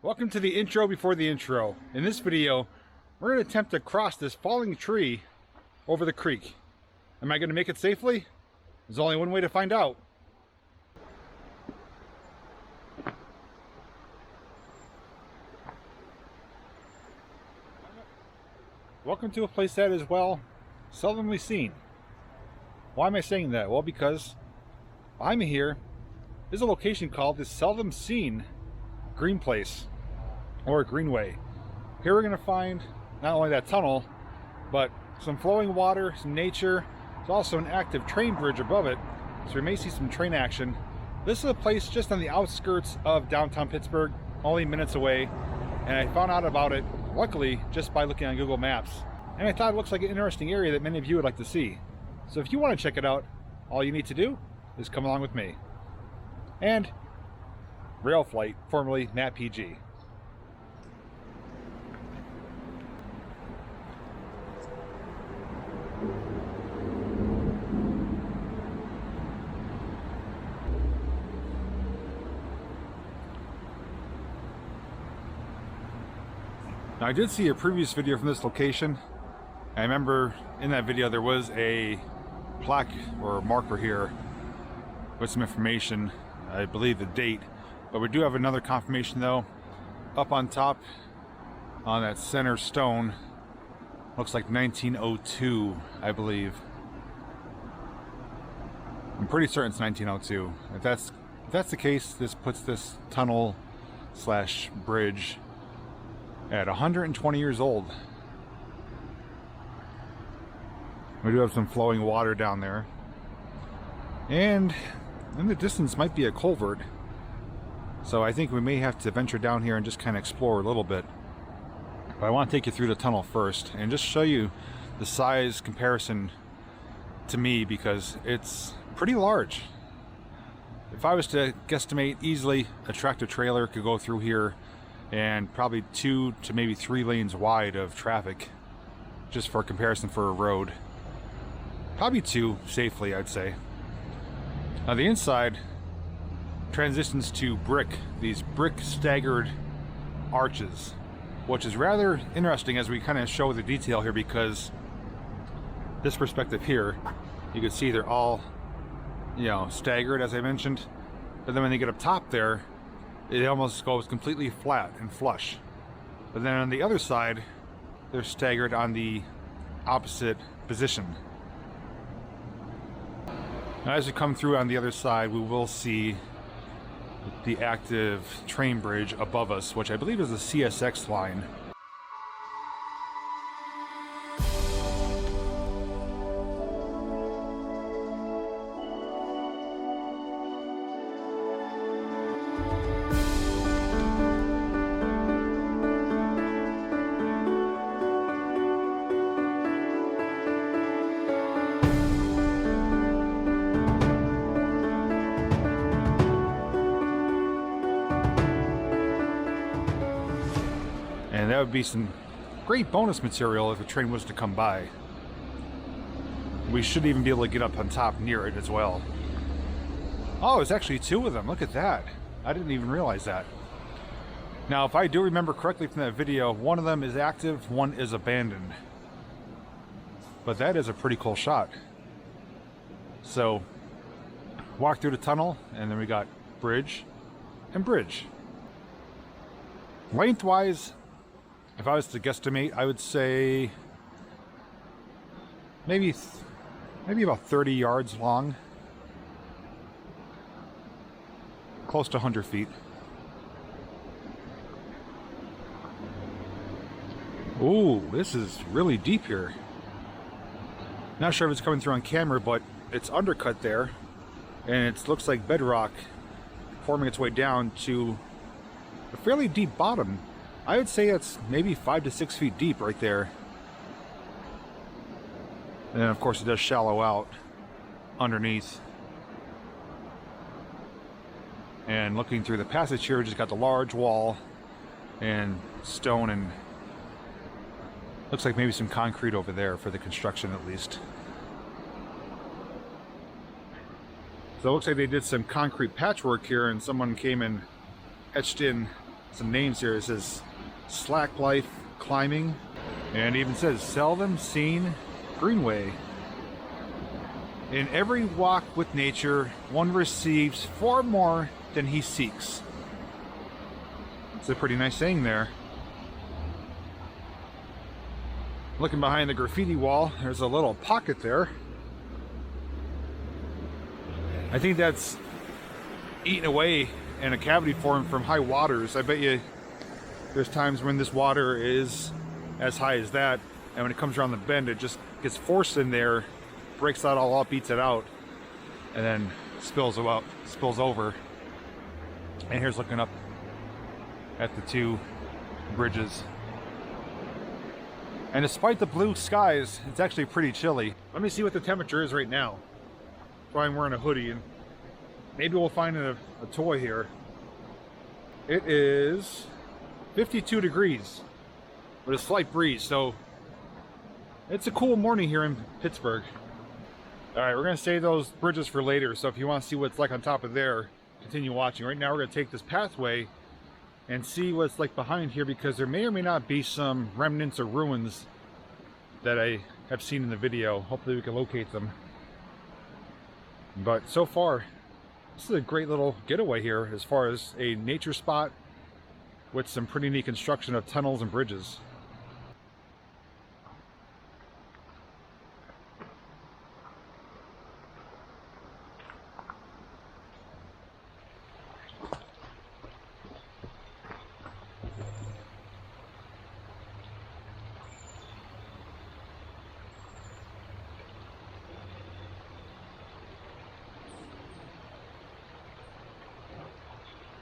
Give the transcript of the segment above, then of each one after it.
Welcome to the intro before the intro. In this video, we're going to attempt to cross this falling tree over the creek. Am I going to make it safely? There's only one way to find out. Welcome to a place that is, well, seldomly seen. Why am I saying that? Well, because I'm here is a location called the Seldom Seen Greenspace or Greenway. Here we're going to find not only that tunnel, but some flowing water, some nature. There's also an active train bridge above it, so we may see some train action. This is a place just on the outskirts of downtown Pittsburgh, only minutes away, and I found out about it, luckily, just by looking on Google Maps. And I thought it looks like an interesting area that many of you would like to see. So if you want to check it out, all you need to do is come along with me. And Rail Flight, formerly Matt PG. Now, I did see a previous video from this location. I remember in that video there was a plaque or marker here with some information, I believe the date, but we do have another confirmation though. Up on top on that center stone, looks like 1902, I believe. I'm pretty certain it's 1902. If that's the case, this puts this tunnel slash bridge at 120 years old. We do have some flowing water down there, and in the distance might be a culvert, so I think we may have to venture down here and just kind of explore a little bit. But I want to take you through the tunnel first and just show you the size comparison to me, because it's pretty large. If I was to guesstimate, easily a tractor trailer could go through here, and probably 2 to maybe 3 lanes wide of traffic, just for comparison for a road. Probably 2 safely, I'd say. Now the inside transitions to brick, these brick staggered arches, which is rather interesting as we kind of show the detail here, because this perspective here, you can see they're all, staggered, as I mentioned, but then when they get up top there, it almost goes completely flat and flush. But then on the other side, they're staggered on the opposite position. Now, as we come through on the other side, we will see the active train bridge above us, which I believe is the CSX line. And that would be some great bonus material if a train was to come by. We should even be able to get up on top near it as well. Oh, it's actually 2 of them. Look at that. I didn't even realize that. Now, if I do remember correctly from that video, one of them is active, one is abandoned. But that is a pretty cool shot. So, walk through the tunnel, and then we got bridge and bridge. Lengthwise, if I was to guesstimate, I would say maybe about 30 yards long, close to 100 feet. Ooh, this is really deep here. Not sure if it's coming through on camera, but it's undercut there, and it looks like bedrock forming its way down to a fairly deep bottom. I would say it's maybe 5 to 6 feet deep right there. And then of course it does shallow out underneath. And looking through the passage here, we just got the large wall and stone, and looks like maybe some concrete over there for the construction at least. So it looks like they did some concrete patchwork here, and someone came and etched in some names here. It says Slack Life Climbing, and it even says Seldom Seen Greenway. In every walk with nature, one receives far more than he seeks. It's a pretty nice saying there. Looking behind the graffiti wall, there's a little pocket there. I think that's eaten away in a cavity formed from high waters. I bet you there's times when this water is as high as that, and when it comes around the bend, it just gets forced in there, breaks that all up, eats it out, and then spills over. And here's looking up at the two bridges. And despite the blue skies, it's actually pretty chilly. Let me see what the temperature is right now. That's why I'm wearing a hoodie, and maybe we'll find a toy here. It is 52 degrees with a slight breeze, so it's a cool morning here in Pittsburgh. Alright, we're going to save those bridges for later, so if you want to see what it's like on top of there, continue watching. Right now we're going to take this pathway and see what it's like behind here, because there may or may not be some remnants or ruins that I have seen in the video. Hopefully we can locate them. But so far, this is a great little getaway here as far as a nature spot with some pretty neat construction of tunnels and bridges.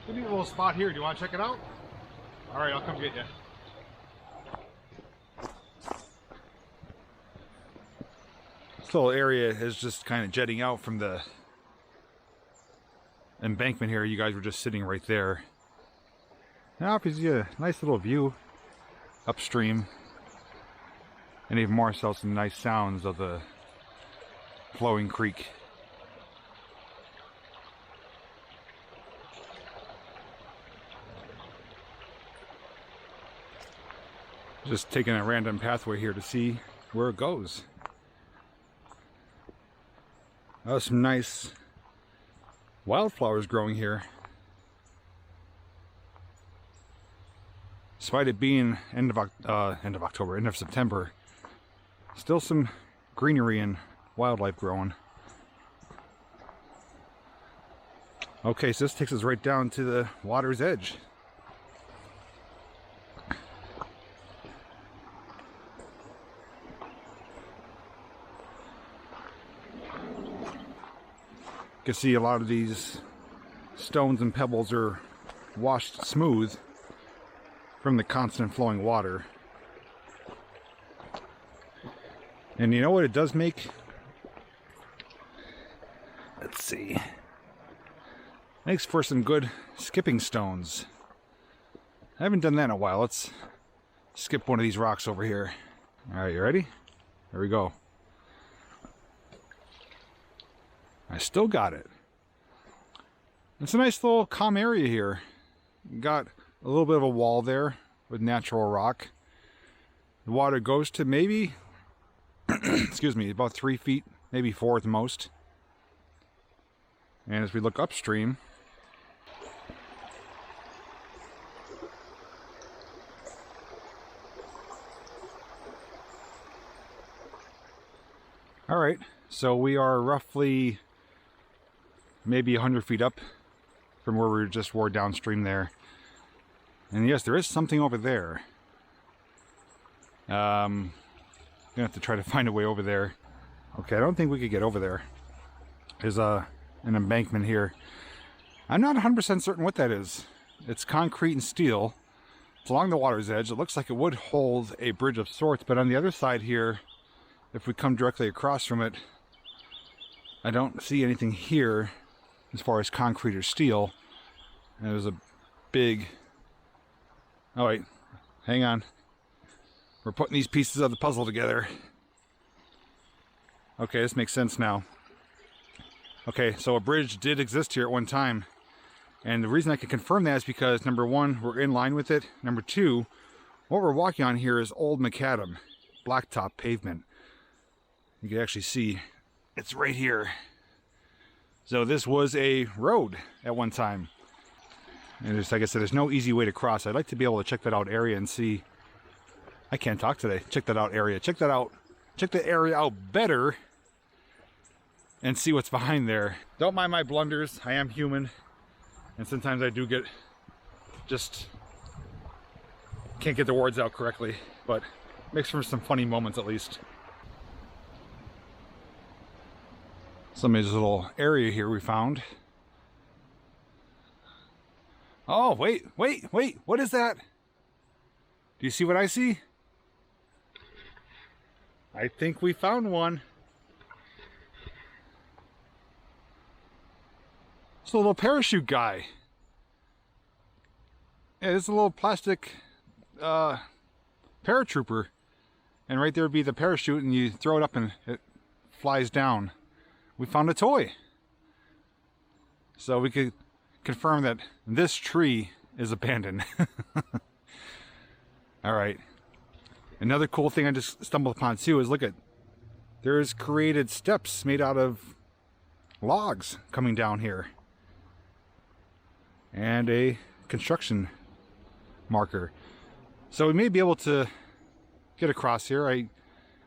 Give me a little spot here. Do you want to check it out? All right, I'll come get you. This little area is just kind of jetting out from the embankment here. You guys were just sitting right there. Now offers you a nice little view upstream, and even more so some nice sounds of the flowing creek. Just taking a random pathway here to see where it goes. Oh, some nice wildflowers growing here. Despite it being end of September, still some greenery and wildlife growing. Okay, so this takes us right down to the water's edge. You can see a lot of these stones and pebbles are washed smooth from the constant flowing water. And you know what it does make? Let's see. Makes for some good skipping stones. I haven't done that in a while. Let's skip one of these rocks over here. Alright, you ready? Here we go. I still got it. It's a nice little calm area here. Got a little bit of a wall there with natural rock. The water goes to maybe, excuse me, about 3 feet, maybe 4 at the most. And as we look upstream, all right, so we are roughly maybe 100 feet up from where we just were downstream there. And yes, there is something over there. Gonna have to try to find a way over there. Okay, I don't think we could get over there. There's an embankment here. I'm not 100% certain what that is. It's concrete and steel. It's along the water's edge. It looks like it would hold a bridge of sorts, but on the other side here, if we come directly across from it, I don't see anything here as far as concrete or steel. And there's a big... Oh wait, hang on. We're putting these pieces of the puzzle together. Okay, this makes sense now. Okay, so a bridge did exist here at one time. And the reason I can confirm that is because, number one, we're in line with it. Number two, what we're walking on here is old macadam, blacktop pavement. You can actually see it's right here. So this was a road at one time. And there's, like I said, there's no easy way to cross. I'd like to be able to check that out area and see. I can't talk today. Check that out area. Check that out. Check the area out better and see what's behind there. Don't mind my blunders. I am human. And sometimes I do just can't get the words out correctly, but makes for some funny moments at least. Somebody's little area here we found. Oh, wait, what is that? Do you see what I see? I think we found one. It's a little parachute guy. Yeah, it's a little plastic paratrooper. And right there would be the parachute, and you throw it up and it flies down. We found a toy. So we could confirm that this tree is abandoned. Alright. Another cool thing I just stumbled upon too is, look at, there's created steps made out of logs coming down here. And a construction marker. So we may be able to get across here. I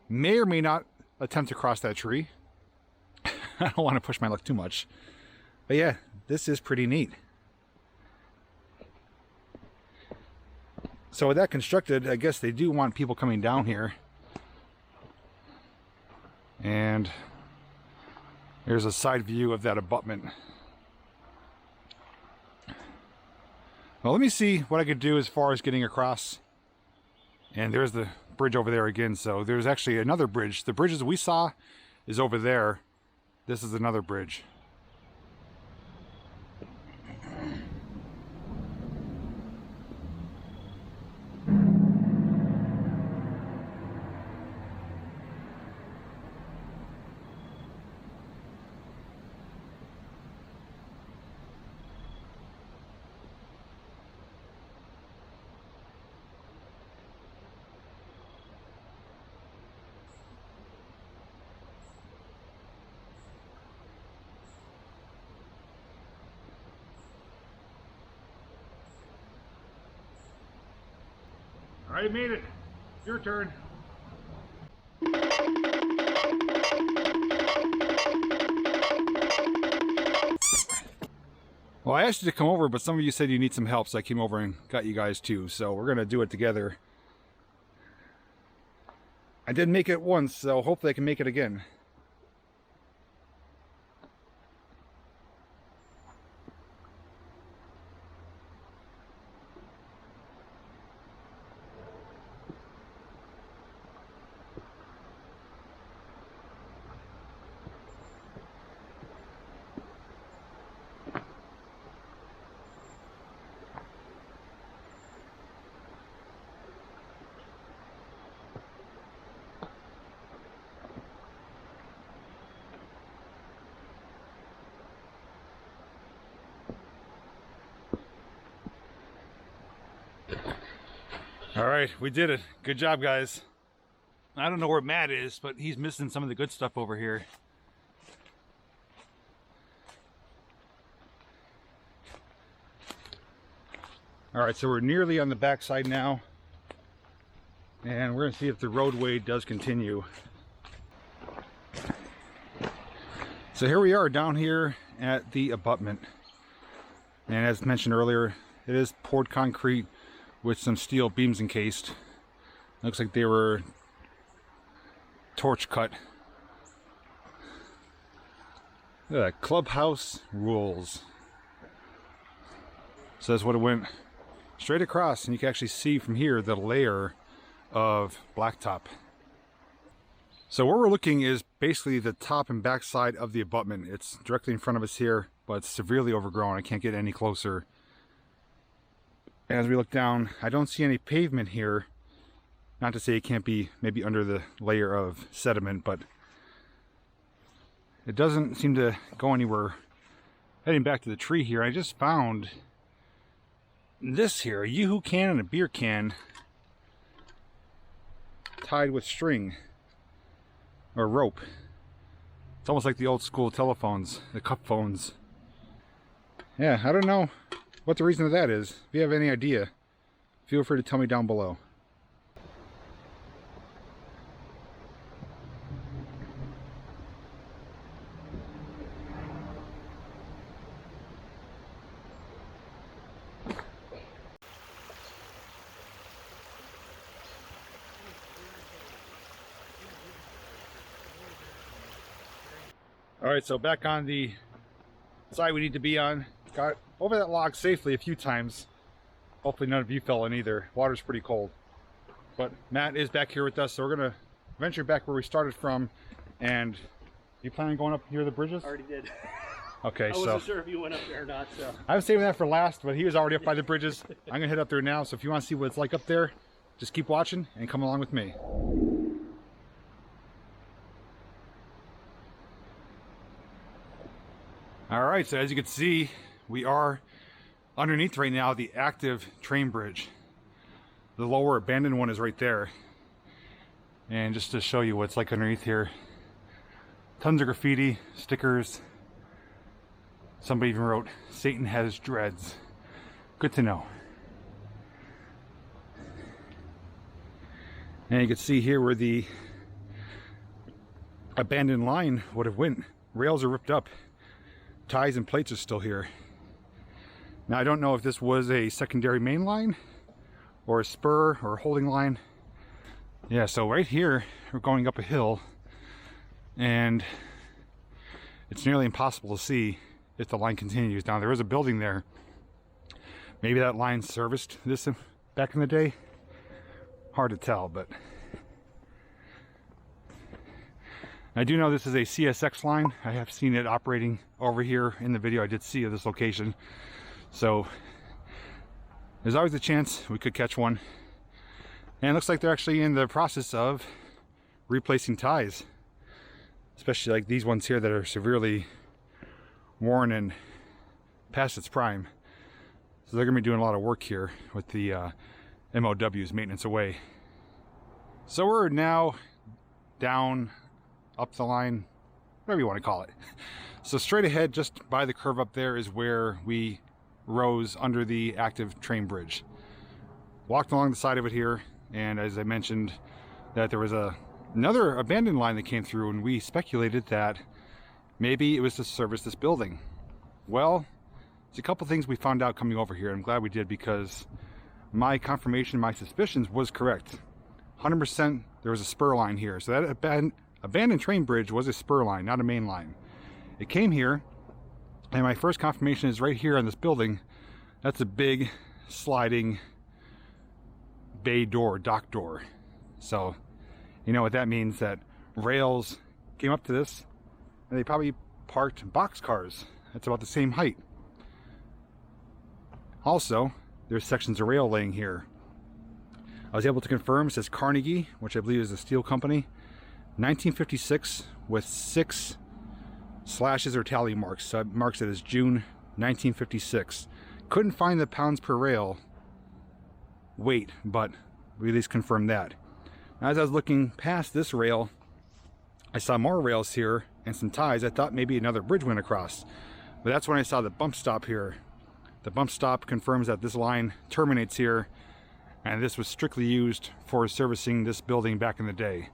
may or may not attempt to cross that tree. I don't want to push my luck too much. But yeah, this is pretty neat. So with that constructed, I guess they do want people coming down here. And there's a side view of that abutment. Well, let me see what I could do as far as getting across. And there's the bridge over there again. So there's actually another bridge. The bridges we saw is over there. This is another bridge. All right, made it. Your turn. Well, I asked you to come over, but some of you said you need some help, so I came over and got you guys too. So we're gonna do it together. I did make it once, so hopefully I can make it again. All right, we did it. Good job, guys. I don't know where Matt is, but he's missing some of the good stuff over here. All right, so we're nearly on the back side now, and we're gonna see if the roadway does continue. So here we are down here at the abutment, and as mentioned earlier, it is poured concrete with some steel beams encased. Looks like they were torch cut. Look at that, clubhouse rules. So that's what it went straight across, and you can actually see from here the layer of blacktop. So where we're looking is basically the top and back side of the abutment. It's directly in front of us here, but it's severely overgrown. I can't get any closer. As we look down, I don't see any pavement here. Not to say it can't be maybe under the layer of sediment, but it doesn't seem to go anywhere heading back to the tree here. I just found this here, a Yoo-hoo can and a beer can tied with string or rope. It's almost like the old school telephones, the cup phones. Yeah, I don't know what the reason of that is. If you have any idea, feel free to tell me down below. Alright, so back on the side we need to be on. Got over that log safely a few times. Hopefully none of you fell in either. Water's pretty cold. But Matt is back here with us, so we're going to venture back where we started from. And you plan on going up near the bridges? Already did. Okay, I wasn't sure if you went up there or not, so. I was saving that for last, but he was already up by the bridges. I'm going to head up there now, so if you want to see what it's like up there, just keep watching and come along with me. Alright, so as you can see, we are underneath right now the active train bridge. The lower abandoned one is right there. And just to show you what it's like underneath here, tons of graffiti, stickers. Somebody even wrote, "Satan has dreads." Good to know. And you can see here where the abandoned line would have went. Rails are ripped up. Ties and plates are still here. Now I don't know if this was a secondary main line or a spur or a holding line. Yeah, so right here we're going up a hill and it's nearly impossible to see if the line continues. Now there is a building there. Maybe that line serviced this back in the day. Hard to tell, but I do know this is a CSX line. I have seen it operating over here in the video I did see of this location. So there's always a chance we could catch one. And it looks like they're actually in the process of replacing ties. Especially like these ones here that are severely worn and past its prime. So they're going to be doing a lot of work here with the MOWs, maintenance away. So we're now down, up the line, whatever you want to call it. So straight ahead, just by the curve up there, is where we rose under the active train bridge. Walked along the side of it here, and as I mentioned, that there was another abandoned line that came through, and we speculated that maybe it was to service this building. Well, there's a couple things we found out coming over here. I'm glad we did, because my confirmation, my suspicions was correct. 100% there was a spur line here. So that abandoned train bridge was a spur line, not a main line. It came here, and my first confirmation is right here on this building. That's a big sliding bay door, dock door. So you know what that means, that rails came up to this and they probably parked boxcars. That's about the same height. Also, there's sections of rail laying here. I was able to confirm it says Carnegie, which I believe is a steel company. 1956 with 6 slashes or tally marks. So it marks it as June 1956. Couldn't find the pounds per rail weight, but we at least confirmed that. As I was looking past this rail, I saw more rails here and some ties. I thought maybe another bridge went across, but that's when I saw the bump stop here. The bump stop confirms that this line terminates here, and this was strictly used for servicing this building back in the day.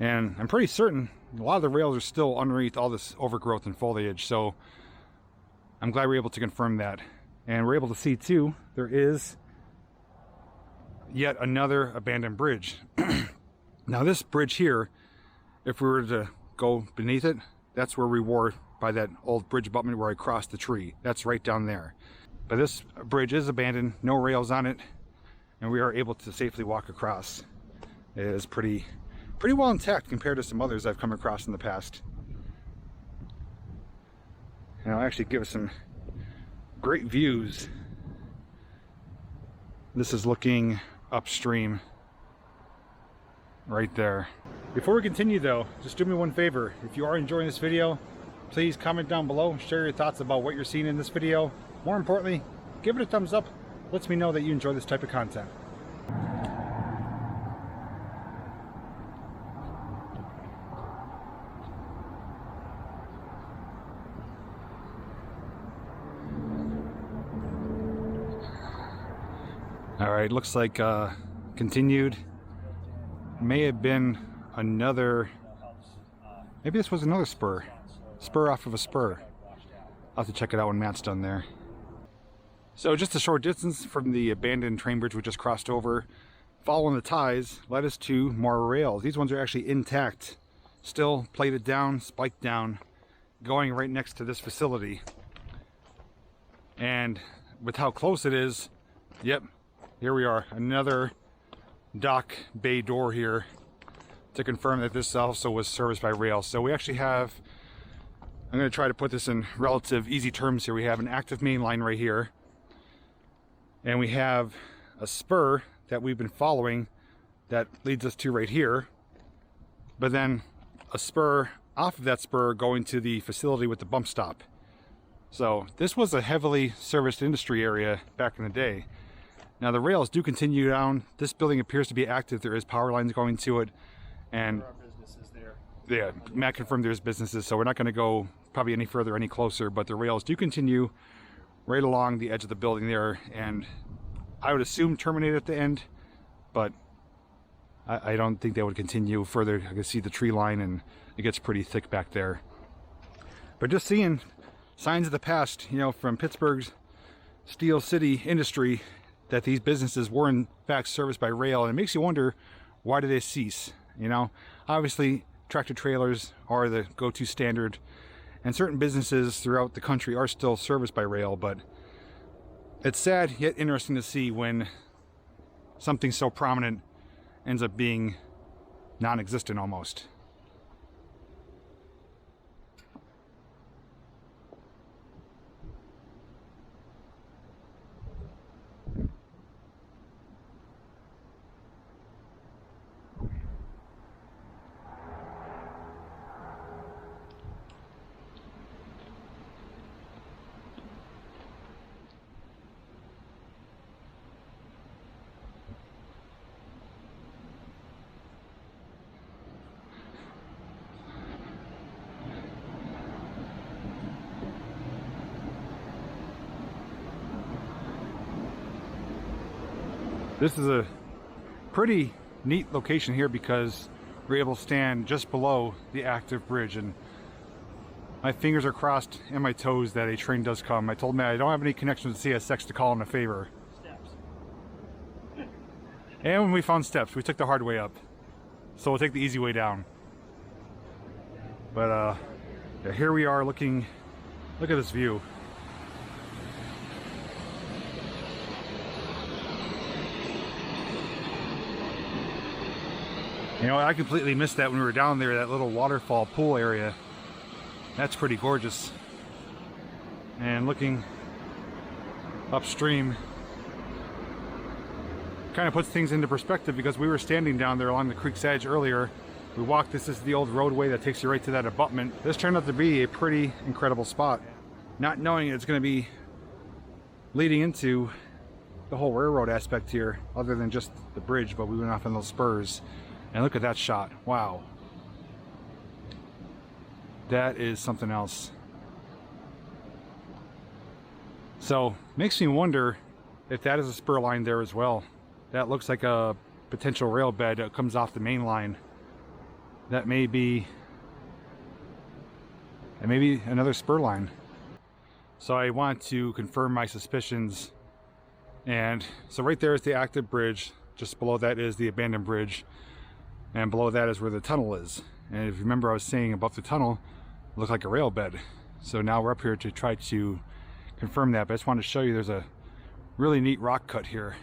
And I'm pretty certain a lot of the rails are still underneath all this overgrowth and foliage, so I'm glad we're able to confirm that. And we're able to see too, there is yet another abandoned bridge. Now this bridge here, if we were to go beneath it, that's where we were by that old bridge abutment where I crossed the tree. That's right down there. But this bridge is abandoned, no rails on it, and we are able to safely walk across. It is pretty well intact compared to some others I've come across in the past. And I'll actually give us some great views. This is looking upstream right there. Before we continue though, just do me one favor. If you are enjoying this video, Please comment down below, share your thoughts about what you're seeing in this video. More importantly, give it a thumbs up. Lets me know that you enjoy this type of content. Alright, looks like continued. May have been another, maybe this was another spur. Spur off of a spur. I'll have to check it out when Matt's done there. So just a short distance from the abandoned train bridge we just crossed over, following the ties led us to more rails. These ones are actually intact, still plated down, spiked down, going right next to this facility. And with how close it is, yep, here we are, another dock bay door here to confirm that this also was serviced by rail. So we actually have, I'm going to try to put this in relative easy terms here. We have an active main line right here, and we have a spur that we've been following that leads us to right here, but then a spur off of that spur going to the facility with the bump stop. So this was a heavily serviced industry area back in the day. Now the rails do continue down. This building appears to be active. There is power lines going to it, and There are businesses there. yeah, Matt confirmed there's businesses, so we're not going to go probably any further, any closer, but the rails do continue right along the edge of the building there, and I would assume terminate at the end, but I don't think they would continue further. I can see the tree line, and it gets pretty thick back there. But just seeing signs of the past, you know, from Pittsburgh's Steel City industry, that these businesses were in fact serviced by rail, and it makes you wonder, why did they cease? You know, obviously tractor trailers are the go-to standard, and certain businesses throughout the country are still serviced by rail, but it's sad yet interesting to see when something so prominent ends up being non-existent almost. This is a pretty neat location here because we're able to stand just below the active bridge, and my fingers are crossed and my toes that a train does come. I told Matt I don't have any connections with CSX to call in a favor. Steps. And when we found steps, we took the hard way up. So we'll take the easy way down. But yeah, here we are looking, look at this view. You know, I completely missed that when we were down there, that little waterfall pool area. That's pretty gorgeous. And looking upstream kind of puts things into perspective, because we were standing down there along the creek's edge earlier. We walked, this is the old roadway that takes you right to that abutment. This turned out to be a pretty incredible spot. Not knowing it's going to be leading into the whole railroad aspect here, other than just the bridge, but we went off on those spurs. And look at that shot. Wow. That is something else. So, makes me wonder if that is a spur line there as well. That looks like a potential rail bed that comes off the main line. That may be another spur line. So I want to confirm my suspicions. And so right there is the active bridge. Just below that is the abandoned bridge. And below that is where the tunnel is. And if you remember, I was saying above the tunnel it looked like a rail bed. So now we're up here to try to confirm that. But I just wanted to show you there's a really neat rock cut here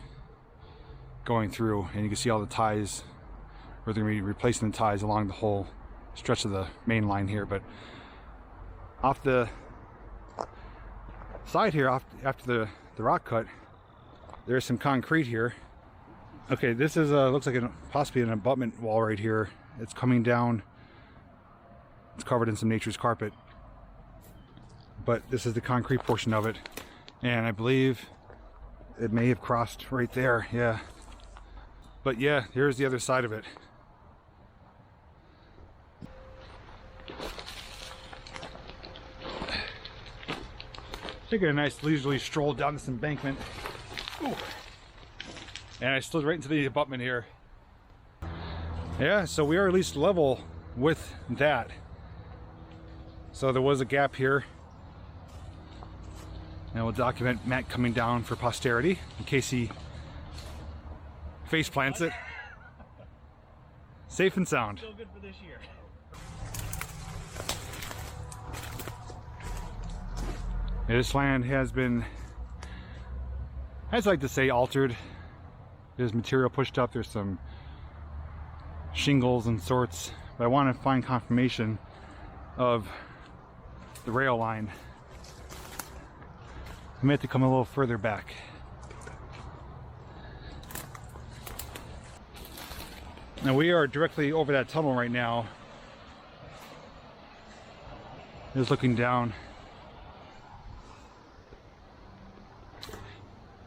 going through, and you can see all the ties. We're going to be replacing the ties along the whole stretch of the main line here. But off the side here, after the rock cut, there's some concrete here. Okay, this is looks like possibly an abutment wall right here. It's coming down. It's covered in some nature's carpet. but this is the concrete portion of it. And I believe it may have crossed right there, yeah. But yeah, here's the other side of it. Taking a nice leisurely stroll down this embankment. Ooh. And I slid right into the abutment here. Yeah, so we are at least level with that. So there was a gap here. And we'll document Matt coming down for posterity in case he face plants it. Safe and sound. Still good for this year. This land has been, I'd like to say, altered. There's material pushed up, there's some shingles and sorts, but I want to find confirmation of the rail line. I may have to come a little further back. Now we are directly over that tunnel right now. Just looking down.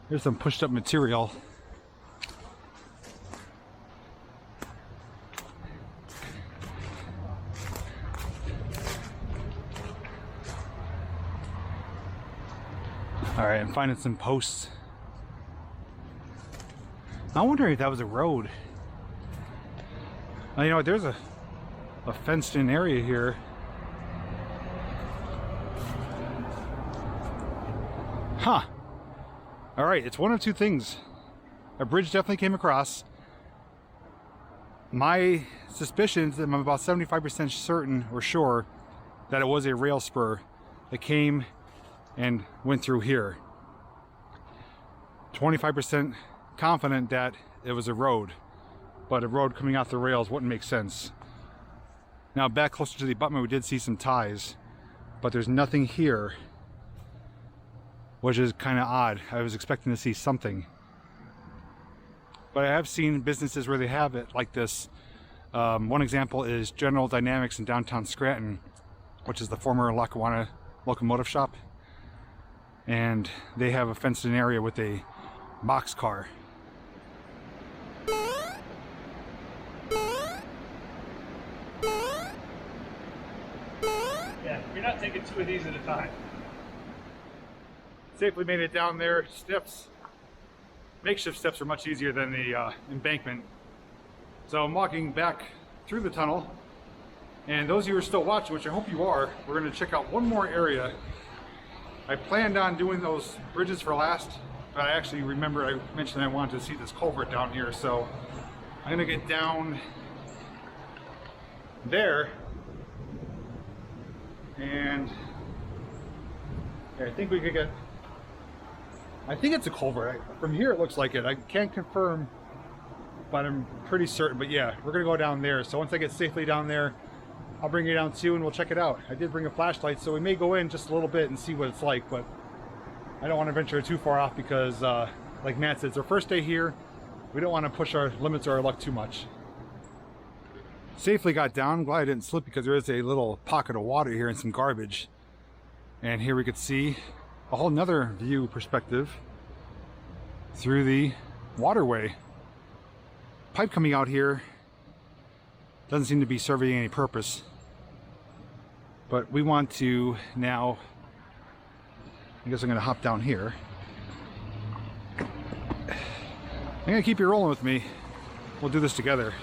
There's some pushed up material. All right, I'm finding some posts. I'm wondering if that was a road. Now, you know what, there's a fenced in area here. Huh. All right, it's one of two things. A bridge definitely came across. My suspicions, I'm about 75% certain or sure that it was a rail spur that came and went through here. 25% confident that it was a road, but a road coming out the rails wouldn't make sense. Now back closer to the abutment, we did see some ties, but there's nothing here, which is kind of odd. I was expecting to see something. But I have seen businesses where they have it like this. One example is General Dynamics in downtown Scranton, which is the former Lackawanna locomotive shop. And they have a fenced in area with a box car. Yeah, you're not taking two of these at a time. Safely made it down there. Steps, makeshift steps are much easier than the embankment. So I'm walking back through the tunnel, and those of you who are still watching, which I hope you are, we're going to check out one more area. I planned on doing those bridges for last, but I actually remember I mentioned I wanted to see this culvert down here, so I'm going to get down there, and I think we could get, I think it's a culvert. From here it looks like it. I can't confirm, but I'm pretty certain. But yeah, we're gonna go down there. So once I get safely down there, I'll bring you down too and we'll check it out. I did bring a flashlight, so we may go in just a little bit and see what it's like, but I don't want to venture too far off because like Matt said, it's our first day here. We don't want to push our limits or our luck too much. Safely got down. I'm glad I didn't slip because there is a little pocket of water here and some garbage. And here we could see a whole nother view perspective through the waterway. Pipe coming out here doesn't seem to be serving any purpose, but we want to now, I guess I'm gonna hop down here. I'm gonna keep you rolling with me. We'll do this together.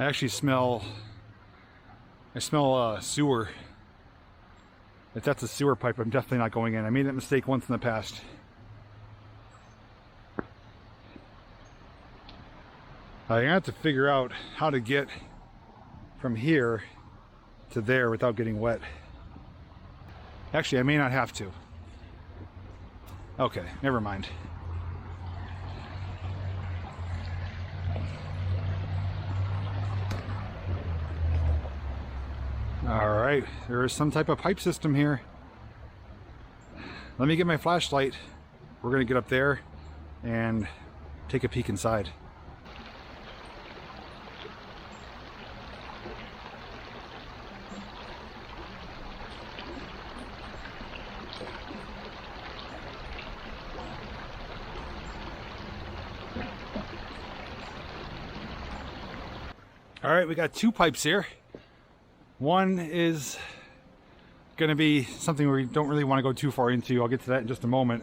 I actually smell sewer. If that's a sewer pipe, I'm definitely not going in. I made that mistake once in the past. I have to figure out how to get from here to there without getting wet. Actually, I may not have to. Okay, never mind. All right, there is some type of pipe system here. Let me get my flashlight. We're gonna get up there and take a peek inside. All right, we got two pipes here. One is going to be something we don't really want to go too far into. I'll get to that in just a moment.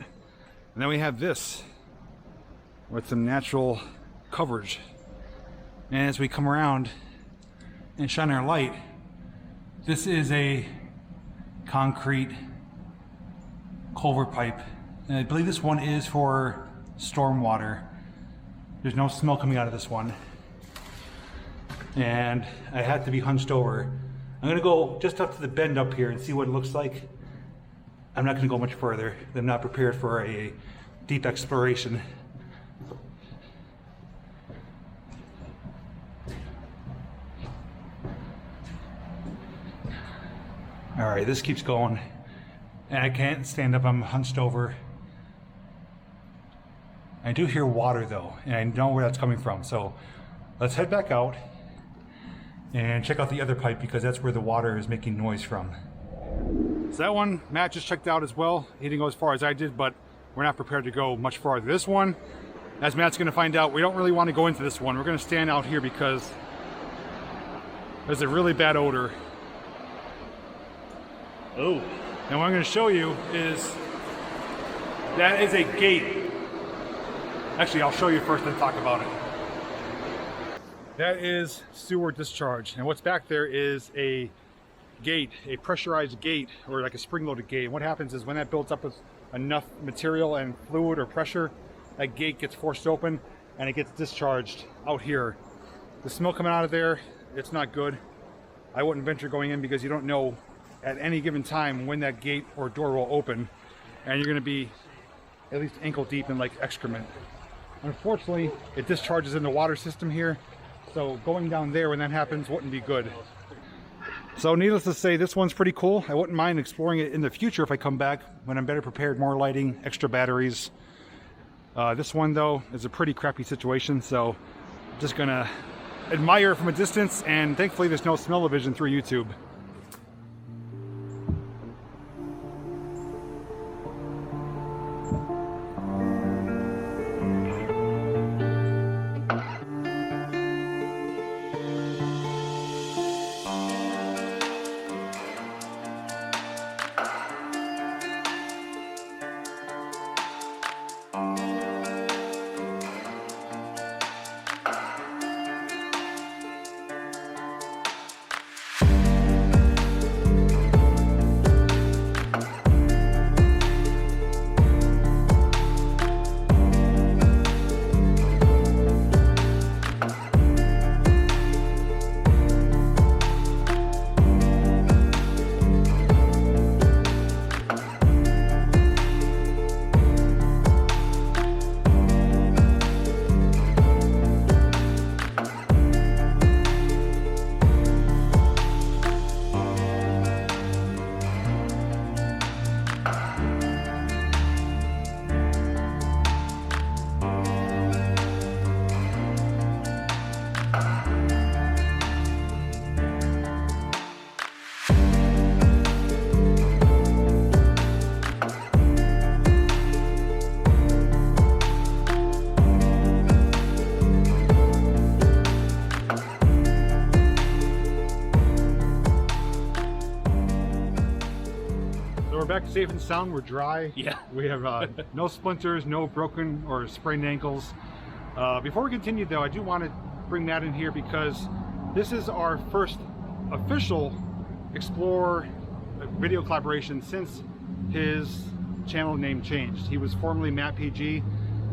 And then we have this with some natural coverage. And as we come around and shine our light, this is a concrete culvert pipe. And I believe this one is for storm water. There's no smell coming out of this one. And I had to be hunched over. I'm gonna go just up to the bend up here and see what it looks like. I'm not gonna go much further. I'm not prepared for a deep exploration. All right, this keeps going. And I can't stand up, I'm hunched over. I do hear water though, and I know where that's coming from. So let's head back out and check out the other pipe because that's where the water is making noise from. So that one, Matt just checked out as well. He didn't go as far as I did, but we're not prepared to go much farther. This one, as Matt's gonna find out, we don't really want to go into this one. We're gonna stand out here because there's a really bad odor. Oh. And what I'm gonna show you is, that is a gate. Actually, I'll show you first and talk about it. That is sewer discharge, and what's back there is a gate, a pressurized gate, or like a spring-loaded gate. And what happens is when that builds up with enough material and fluid or pressure, that gate gets forced open and it gets discharged out here. The smell coming out of there, it's not good. I wouldn't venture going in because you don't know at any given time when that gate or door will open, and you're going to be at least ankle deep in like excrement. Unfortunately, it discharges in the water system here. So going down there when that happens wouldn't be good. So needless to say, this one's pretty cool. I wouldn't mind exploring it in the future if I come back when I'm better prepared, more lighting, extra batteries. This one though is a pretty crappy situation, so I'm just gonna admire it from a distance, and thankfully there's no smell-o-vision through YouTube. We're back safe and sound. We're dry. Yeah. We have no splinters, no broken or sprained ankles. Before we continue though, I do want to bring that in here because this is our first official Explorer video collaboration since his channel name changed. He was formerly Matt PG,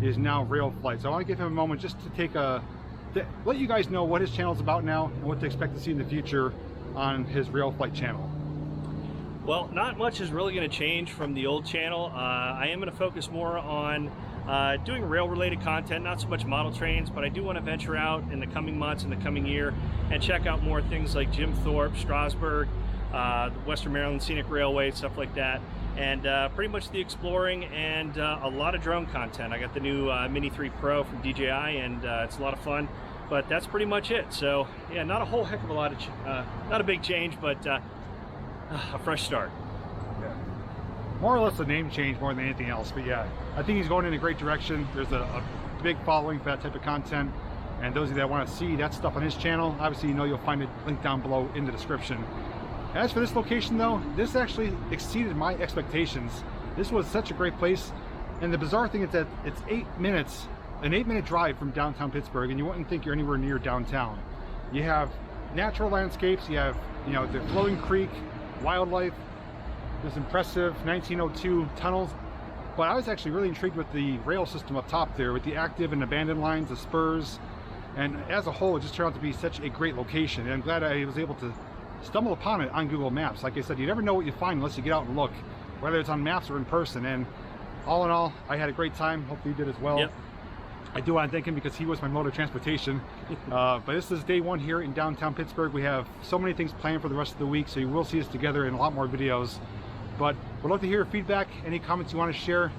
he is now Rail Flight. So I want to give him a moment just to let you guys know what his channel is about now and what to expect to see in the future on his Rail Flight channel. Well, not much is really going to change from the old channel. I am going to focus more on doing rail-related content, not so much model trains, but I do want to venture out in the coming months, in the coming year, and check out more things like Jim Thorpe, Strasbourg, the Western Maryland Scenic Railway, stuff like that. And pretty much the exploring and a lot of drone content. I got the new Mini 3 Pro from DJI, and it's a lot of fun. But that's pretty much it. So yeah, not a whole heck of a lot of, not a big change, but a fresh start. Yeah. More or less a name change more than anything else. But yeah, I think he's going in a great direction. There's a big following for that type of content. And those of you that want to see that stuff on his channel, obviously you know you'll find it linked down below in the description. As for this location though, this actually exceeded my expectations. This was such a great place. And the bizarre thing is that it's 8 minutes, an 8-minute drive from downtown Pittsburgh, and you wouldn't think you're anywhere near downtown. You have natural landscapes, you have, you know, the flowing creek, wildlife, this impressive 1902 tunnels. But I was actually really intrigued with the rail system up top there, with the active and abandoned lines, the spurs. And as a whole, it just turned out to be such a great location. And I'm glad I was able to stumble upon it on Google Maps. Like I said, you never know what you find unless you get out and look, whether it's on maps or in person. And all in all, I had a great time. Hopefully you did as well. Yep. I do want to thank him because he was my mode of transportation. But this is day one here in downtown Pittsburgh. We have so many things planned for the rest of the week, so you will see us together in a lot more videos. But we'd love to hear your feedback. Any comments you want to share,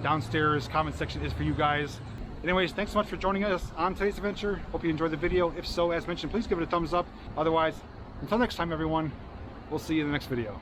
downstairs comment section is for you guys. Anyways, thanks so much for joining us on today's adventure. Hope you enjoyed the video. If so, as mentioned, please give it a thumbs up. Otherwise, until next time, everyone, we'll see you in the next video.